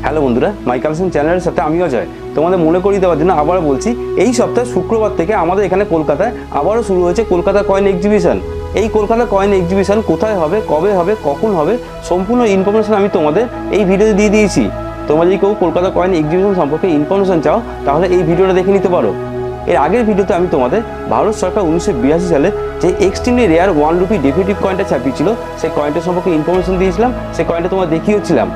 Hello বন্ধুরা, মাই collection চ্যানেলের সাথে আমি অজয় তোমাদের মনে করিয়ে দেওয়ার জন্য আবারও বলছি, এই সপ্তাহে শুক্রবার থেকে আমাদের এখানে কলকাতায় আবারও শুরু হয়েছে কলকাতা কয়েন এক্সিবিশন। এই কলকাতা কয়েন এক্সিবিশন কোথায় হবে, কবে হবে, কখন হবে, সম্পূর্ণ ইনফরমেশন আমি তোমাদের এই ভিডিওতে দিয়ে দিয়েছি। তোমরা যদি কেউ কলকাতা কয়েন এক্সিবিশন সম্পর্কে ইনফরমেশন চাও তাহলে এই ভিডিওটা দেখে নিতে পারো। এর আগের ভিডিওতে আমি তোমাদের ভারত সরকার 1982 সালে যে এক্সট্রিমলি রেয়ার 1 রুপি ডেফিনেটিভ কয়েনটা ছাপিয়েছিল সেই কয়েনটা সম্পর্কে ইনফরমেশন দিয়েছিলাম, সেই কয়েনটা তোমরা দেখিয়েছিলাম।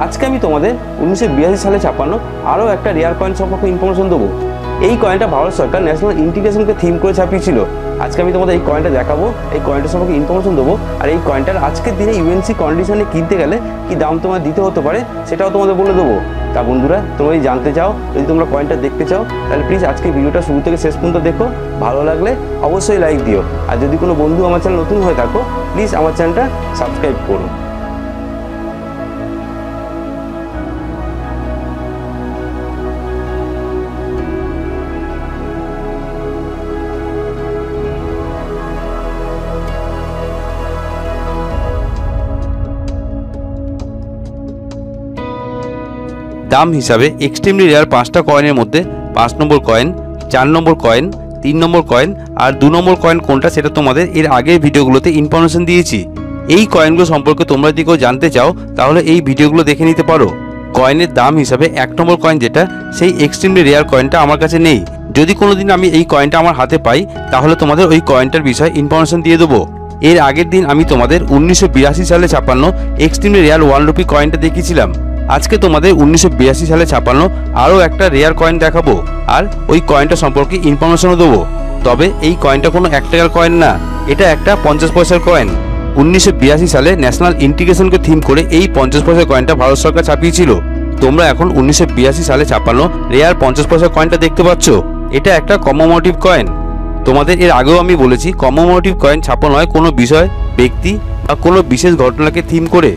আজকে আমি তোমাদের 1982 সালে ছাপানো আরও একটা রেয়ার কয়েন সম্পর্কে ইনফরমেশন দেবো। এই কয়েনটা ভারত সরকার ন্যাশনাল ইন্টিগ্রেশনকে থিম করে ছাপিয়েছিল। আজকে আমি তোমাদের এই কয়েনটা দেখাবো, এই কয়েনটা সম্পর্কে ইনফরমেশন দেবো, আর এই কয়েনটার আজকের দিনে ইউএনসি কন্ডিশনে কিনতে গেলে কি দাম তোমার দিতে হতে পারে সেটাও তোমাদের বলে দেবো। তা বন্ধুরা, তোমরা যদি জানতে চাও, যদি তোমরা কয়েনটা দেখতে চাও তাহলে প্লিজ আজকে ভিডিওটা শুরু থেকে শেষ পর্যন্ত দেখো। ভালো লাগলে অবশ্যই লাইক দিও, আর যদি কোনো বন্ধু আমার চ্যানেল নতুন হয়ে থাকো প্লিজ আমার চ্যানেলটা সাবস্ক্রাইব করো। দাম হিসাবে এক্সট্রিমলি রেয়ার 5টা কয়েনের মধ্যে 5 নম্বর কয়েন, 4 নম্বর কয়েন, 3 নম্বর কয়েন আর 2 নম্বর কয়েন কোনটা সেটা তোমাদের এর আগের ভিডিওগুলোতে ইনফরমেশন দিয়েছি। এই কয়েনগুলো সম্পর্কে তোমরা যদি কেউ জানতে চাও তাহলে এই ভিডিওগুলো দেখে নিতে পারো। কয়েনের দাম হিসাবে 1 নম্বর কয়েন যেটা, সেই এক্সট্রিমলি রেয়ার কয়েনটা আমার কাছে নেই। যদি কোনোদিন আমি এই কয়েনটা আমার হাতে পাই তাহলে তোমাদের ওই কয়েনটার বিষয়ে ইনফরমেশন দিয়ে দেবো। এর আগের দিন আমি তোমাদের 1982 সালে ছাপানো এক্সট্রিমলি রেয়ার 1 রুপি কয়েনটা দেখিয়েছিলাম। আজকে তোমাদের 1982 সালে ছাপানো আরও একটা রেয়ার কয়েন দেখাবো, আর ওই কয়েনটা সম্পর্কে ইনফরমেশনও দেবো। তবে এই কয়েনটা কোনো 1 টাকার কয়েন না, এটা একটা 50 পয়সার কয়েন। 1982 সালে ন্যাশনাল ইন্টিগ্রেশনকে থিম করে এই 50 পয়সার কয়েনটা ভারত সরকার ছাপিয়েছিল। তোমরা এখন 1982 সালে ছাপানো রেয়ার 50 পয়সার কয়েনটা দেখতে পাচ্ছ। এটা একটা কমেমোরেটিভ কয়েন। তোমাদের এর আগেও আমি বলেছি, কমেমোরেটিভ কয়েন ছাপানো হয় কোনো বিষয়, ব্যক্তি বা কোনো বিশেষ ঘটনাকে থিম করে।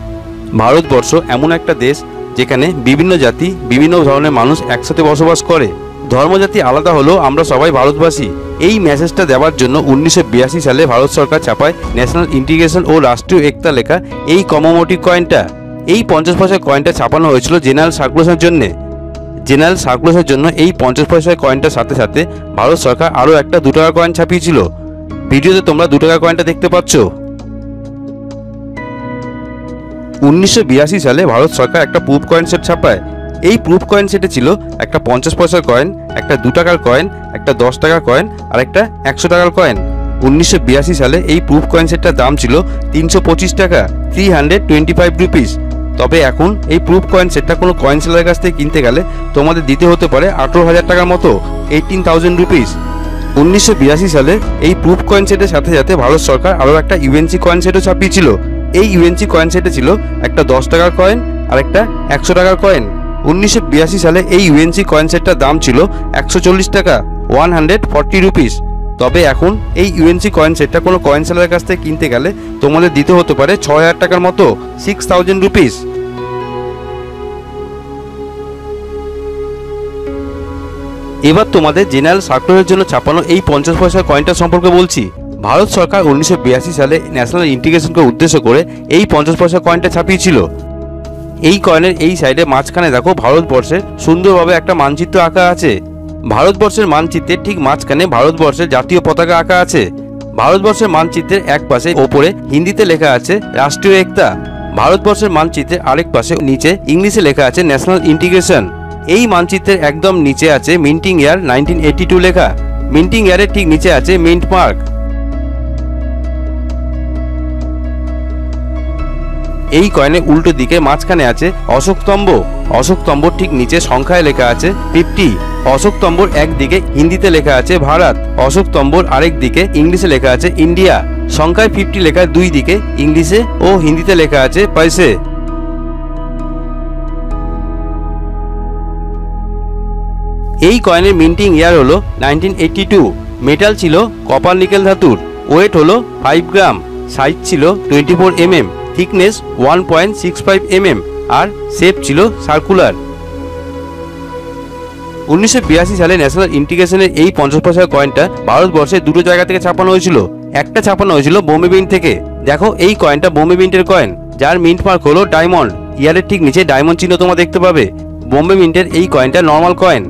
ভারতবর্ষ এমন একটা দেশ যেখানে বিভিন্ন জাতি, বিভিন্ন ধরনের মানুষ একসাথে বসবাস করে। ধর্মজাতি আলাদা হলেও আমরা সবাই ভারতবাসী। এই মেসেজটা দেওয়ার জন্য 1982 সালে ভারত সরকার ছাপায় ন্যাশনাল ইন্টিগ্রেশন ও রাষ্ট্রীয় একতা লেখা এই কমেমোরেটিভ কয়েনটা। এই 50 পয়সার কয়েনটা ছাপানো হয়েছিল জেনারেল সার্কুলেশনের জন্য। জেনারেল সার্কুলেশনের জন্য এই 50 পয়সার কয়েনটার সাথে সাথে ভারত সরকার আরও একটা 2 টাকার কয়েন ছাপিয়েছিল। ভিডিওতে তোমরা 2 টাকার কয়েনটা দেখতে পাচ্ছ। 1982 সালে ভারত সরকার একটা প্রুফ কয়েন সেট ছাপায়। এই প্রুফ কয়েন সেটে ছিল একটা 50 পয়সার কয়েন, একটা 2 টাকার কয়েন, একটা 10 টাকার কয়েন আর একটা 100 টাকার কয়েন। 1982 সালে এই প্রুফ কয়েন সেটটার দাম ছিল 325 টাকা, 325 রুপিস। তবে এখন এই প্রুফ কয়েন সেটটা কোনো কয়েন সেলারের কাছ থেকে কিনতে গেলে তোমাদের দিতে হতে পারে 18,000 টাকার মতো, 18,000 রুপিস। 1982 সালে এই প্রুফ কয়েন সেটের সাথে সাথে ভারত সরকার আরও একটা ইউএনসি কয়েন সেটও ছাপিয়েছিল। এই ইউএনসি কয়েন সেটে ছিল একটা 10 টাকার কয়েন আর একটা 100 টাকার কয়েন। 1982 সালে এই ইউএনসি কয়েন সেটটার দাম ছিল 140 টাকা, 140 রুপিস। তবে এখন এই ইউএনসি কয়েন সেটটা কোনো কয়েন সেলারের কাছ থেকে কিনতে গেলে তোমাদের দিতে হতে পারে 6,000 টাকার মতো, 6,000 রুপিস। এবার তোমাদের জেনারেল সার্কুলারের জন্য ছাপানো এই 50 পয়সার কয়েনটা সম্পর্কে বলছি। ভারত সরকার 1982 সালে ন্যাশনাল ইন্টিগ্রেশনকে উদ্দেশ্য করে এই 50 পয়সা কয়েনটা ছাপিয়েছিল। এই কয়েনের এই সাইডে মাঝখানে দেখো ভারতবর্ষের সুন্দরভাবে একটা মানচিত্র আঁকা আছে। ভারতবর্ষের মানচিত্রের ঠিক মাঝখানে ভারতবর্ষের জাতীয় পতাকা আঁকা আছে। ভারতবর্ষের মানচিত্রের এক পাশে ওপরে হিন্দিতে লেখা আছে রাষ্ট্রীয় একতা। ভারতবর্ষের মানচিত্রের আরেক পাশে নিচে ইংলিশে লেখা আছে ন্যাশনাল ইন্টিগ্রেশন। এই মানচিত্রের একদম নিচে আছে মিন্টিং ইয়ার 1982 লেখা। মিন্টিং ইয়ারের ঠিক নিচে আছে মিন্ট মার্ক। এই কয়েনের উল্টো দিকে মাঝখানে আছে অশোক স্তম্ভ। অশোক স্তম্ভর ঠিক নিচে সংখ্যায় লেখা আছে 50। অশোক স্তম্ভর একদিকে হিন্দিতে লেখা আছে ভারত, অশোক স্তম্ভর আরেক দিকে ইংলিশে লেখা আছে ইন্ডিয়া। সংখ্যায় 50 লেখার দুই দিকে ইংলিশে ও হিন্দিতে লেখা আছে পয়সে। এই কয়েনের মিন্টিং ইয়ার হলো 1982। মেটাল ছিল কপার নিকেল ধাতুর। ওয়েট হলো 5 গ্রাম। সাইজ ছিল 24 mm, থিকনেস 1.65 mm আর শেপ ছিল সার্কুলার। 1982 সালে ন্যাশনাল ইন্টিগ্রেশনের এই 50 পয়সার কয়েনটা ভারতবর্ষের দুটো জায়গা থেকে ছাপানো হয়েছিল। একটা ছাপানো হয়েছিল বোম্বে মিন্ট থেকে। দেখো এই কয়েনটা বোম্বে মিন্টের কয়েন, যার মিন্ট মার্ক হলো ডায়মন্ড। ইয়ারের ঠিক নিচে ডায়মন্ড চিহ্ন তোমরা দেখতে পাবে। বোম্বে মিন্টের এই কয়েনটা নর্মাল কয়েন।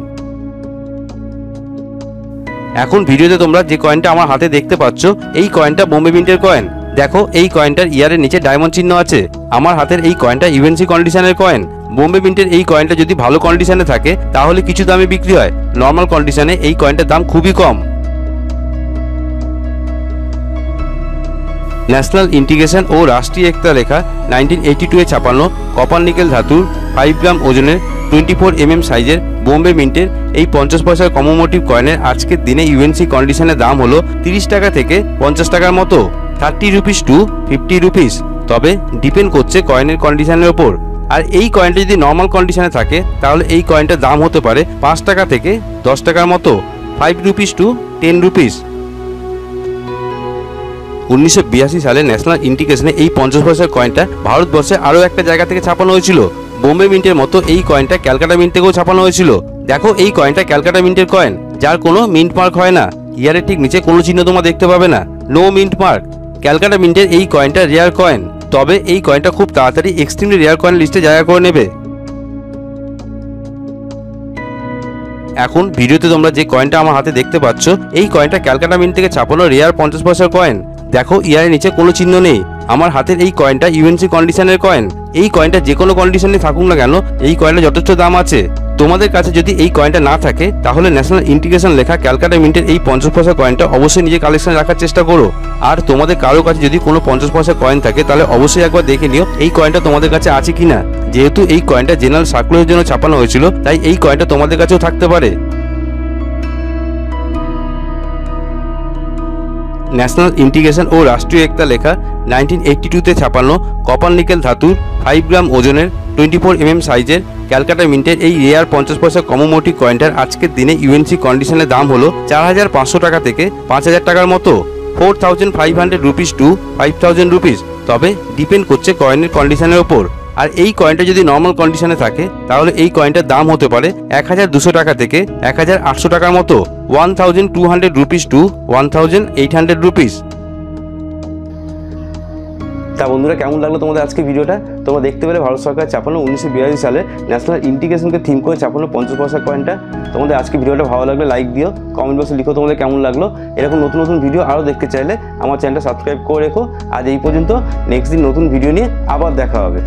এখন ভিডিওতে তোমরা যে কয়েনটা আমার হাতে দেখতে পাচ্ছ এই কয়েনটা বোম্বে মিন্টের কয়েন। দেখো এই কয়েনটার ইয়ারের নিচে ডায়মন্ড চিহ্ন আছে। আমার হাতের এই কয়েনটা ইউএনসি কন্ডিশনের কয়েন। বোম্বে মিন্টের এই কয়েনটা যদি ভালো কন্ডিশনে থাকে তাহলে কিছু দামে বিক্রি হয়, নর্মাল কন্ডিশনে এই কয়েনটার দাম খুবই কম। ন্যাশনাল ইন্টিগ্রেশন ও রাষ্ট্রীয় একতা লেখা 1982 এ ছাপানো কপার নিকেল ধাতুর 5 গ্রাম ওজনের 24 mm সাইজের বোম্বে মিন্টের এই 50 পয়সার কমোমোটিভ কয়েনের আজকের দিনে ইউএনসি কন্ডিশনের দাম হলো 30 টাকা থেকে 50 টাকার মতো, 30 রুপিস টু 50 রুপিস। তবে ডিপেন্ড করছে কয়েনের কন্ডিশনের ওপর। আর এই কয়েনটা যদি নর্মাল কন্ডিশনে থাকে তাহলে এই কয়েনটার দাম হতে পারে 5 টাকা থেকে 10 টাকার মতো, 5 রুপিস টু 10 রুপিস। 1982 সালে ন্যাশনাল ইন্টিগ্রেশনে এই 50 পয়সার কয়েনটা ভারতবর্ষে আরও একটা জায়গা থেকে ছাপানো হয়েছিল। বোম্বে মিন্টের মতো এই কয়েনটা ক্যালকাটা মিন্ট থেকেও ছাপানো হয়েছিল। দেখো এই কয়েনটা ক্যালকাটা মিন্টের কয়েন, যার কোনো মিন্ট মার্ক হয় না। ইয়ারের ঠিক নিচে কোনো চিহ্ন তোমরা দেখতে পাবে না, নো মিন্ট মার্ক। ক্যালকাটা মিন্টের এই কয়েনটা রেয়ার কয়েন, তবে এই কয়েনটা খুব তাড়াতাড়ি এক্সট্রিমলি রেয়ার কয়েন লিস্টে জায়গা করে নেবে। এখন ভিডিওতে তোমরা যে কয়েনটা আমার হাতে দেখতে পাচ্ছ এই কয়েনটা ক্যালকাটা মিন্ট থেকে ছাপানো রেয়ার 50 পয়সার কয়েন। দেখো ইয়ারের নিচে কোনো চিহ্ন নেই। আমার হাতের এই কয়েনটা ইউএনসি কন্ডিশনের কয়েন। এই কয়েনটা যে কোনো কন্ডিশনে থাকুক না কেন এই কয়েনটা যথেষ্ট দাম আছে। তোমাদের কাছে যদি এই কয়েনটা না থাকে তাহলে ন্যাশনাল ইন্টিগ্রেশন লেখা ক্যালকাটা মিন্টের এই 50 পয়সার কয়েনটা অবশ্যই নিজে কালেকশনে রাখার চেষ্টা করো। আর তোমাদের কারো কাছে যদি কোনো 50 পয়সার কয়েন থাকে তাহলে অবশ্যই একবার দেখে নিও এই কয়েনটা তোমাদের কাছে আছে কিনা। যেহেতু এই কয়েনটা জেনারেল সার্কুলারের জন্য ছাপানো হয়েছিল তাই এই কয়েনটা তোমাদের কাছেও থাকতে পারে। ন্যাশনাল ইন্টিগ্রেশন ও রাষ্ট্রীয় একতা লেখা 1982 তে ছাপানো কপার নিকেল ধাতুর 5 গ্রাম ওজনের 24 mm সাইজের ক্যালকাটা মিন্টের এই রেয়ার 50 পয়সা কমোমোটিভ কয়েনটার আজকের দিনে ইউএনসি কন্ডিশনের দাম হলো 4500 টাকা থেকে 5000 টাকার মতো, 4500 রুপিস টু 5000 রুপিস। তবে ডিপেন্ড করছে কয়েনের কন্ডিশনের ওপর। আর এই কয়েনটা যদি নর্মাল কন্ডিশনে থাকে তাহলে এই কয়েনটার দাম হতে পারে 1200 টাকা থেকে 1800 টাকার মতো, 1200 রুপিস টু 1800 রুপিস। তা বন্ধুরা, কেমন লাগলো তোমাদের আজকে ভিডিওটা? তোমরা দেখতে পেলে ভারত সরকার ছাপানো 1982 সালে ন্যাশনাল ইন্টিগ্রেশনকে থিম করে ছাপানো 50 পয়সা কয়েনটা। তোমাদের আজকে ভিডিওটা ভালো লাগলে লাইক দিও, কমেন্ট বক্সে লিখো তোমাদের কেমন লাগলো। এরকম নতুন নতুন ভিডিও আরও দেখতে চাইলে আমার চ্যানেলটা সাবস্ক্রাইব করে রেখো। আজ এই পর্যন্ত, নেক্সট দিন নতুন ভিডিও নিয়ে আবার দেখা হবে।